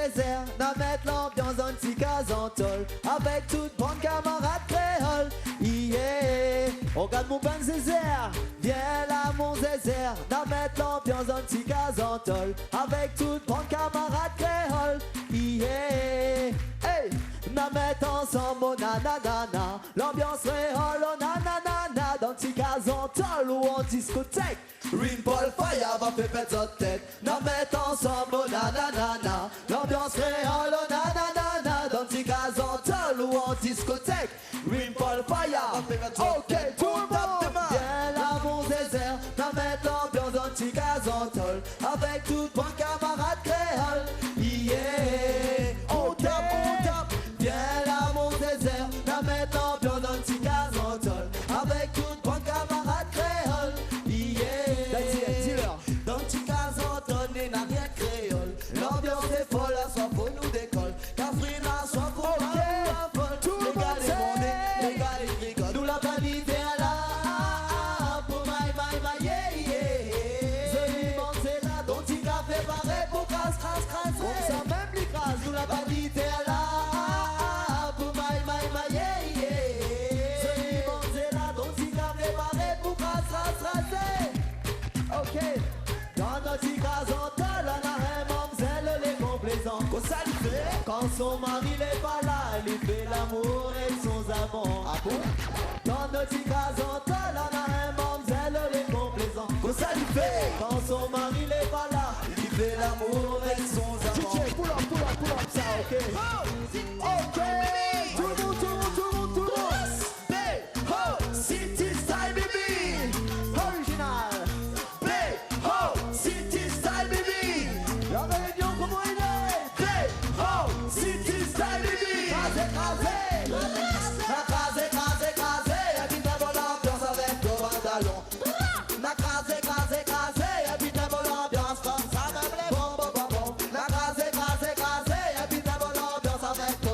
désert, n'a mettre l'ambiance dans un petit casantol, avec toute bonne camarade créole. Yeah, regarde mon ban Zézère, viens là mon Zézère, n'a mettre l'ambiance dans un petit casantol, avec toute bonne camarade créole. Yeah, hey, n'a mettre ensemble, oh nanana, l'ambiance créole, oh nanana, dans un petit casantol ou en discothèque. Ring Paul Fire va faire péter sa tête. N'a mettre ensemble, oh nanana, l'ambiance créole, oh nanana, dans un petit casantol ou en discothèque. Ring Paul Fire, ok, tout le monde, viens là mon désert, n'a mettre l'ambiance dans un petit casantol, avec tout bon camarade créole. Yeah, on tape, viens là mon désert, n'a mettre l'ambiance dans un petit casantol, avec tout bon camarade créole. Yeah, dans un petit casantol, n'est n'a rien créole, l'ambiance est folle, à soi faut nous décolle, Catherine à soi faut nous la vanité à la pour my yeah yeah. Zélimon c'est là dont il a préparé pour crasse. Comme ça même les crasses. Nous la vanité à la pour my yeah yeah. Zélimon c'est là dont il a préparé pour crasse. Ok. Dans notre casantol, on a un mamzelle les complaisants. Qu'on ça lui fait? Quand son mari n'est pas là, il fait l'amour et son amant. Ah bon? Dans notre casantol, on a un mamzelle les complaisants. Qu'on ça lui fait? Quand son mari n'est pas là, il fait l'amour et son amant. DJ, pull up, ça, ok? Ok! Tout le monde! Hey, ho! City style, baby! Original! Hey, ho! City style, baby! La réunion, comment il est? Hey, ho! City style, baby! Crasé! Et puis t'as bonne ambiance avec ton pantalon. La crasé, et puis t'as bonne ambiance comme ça, même les bon. La crasé, et puis t'as bonne ambiance avec ton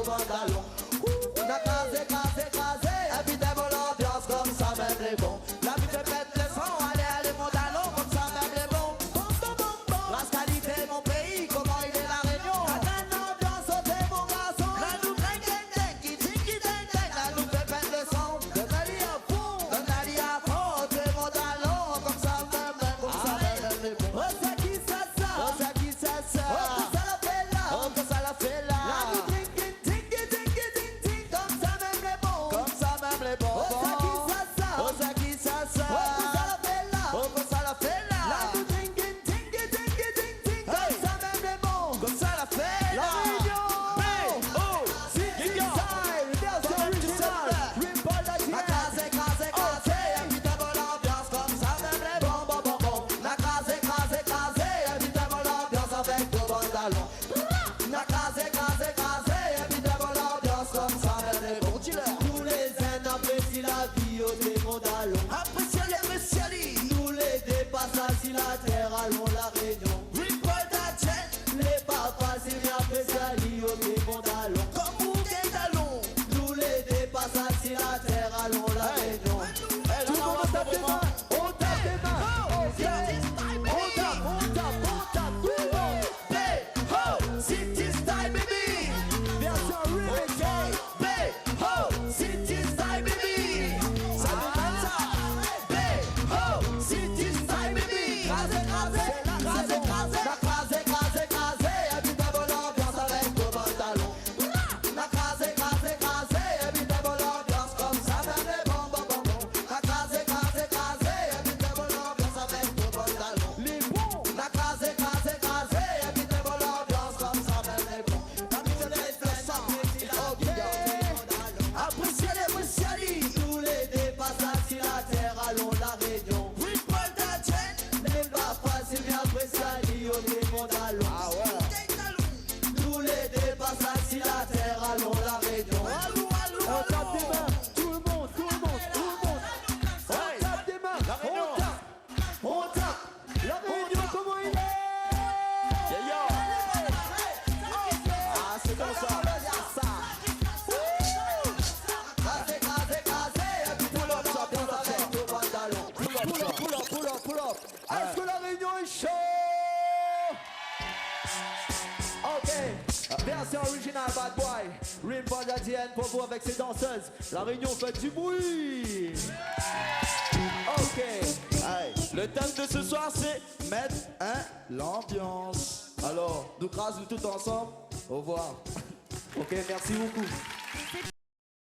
Version originale Bad Boy. Rim Bajadienne pour vous avec ses danseuses. La Réunion fait du bruit. Ok. Allez. Le thème de ce soir c'est mettre l'ambiance. Alors, nous crasons tout ensemble. Au revoir. Ok, merci beaucoup.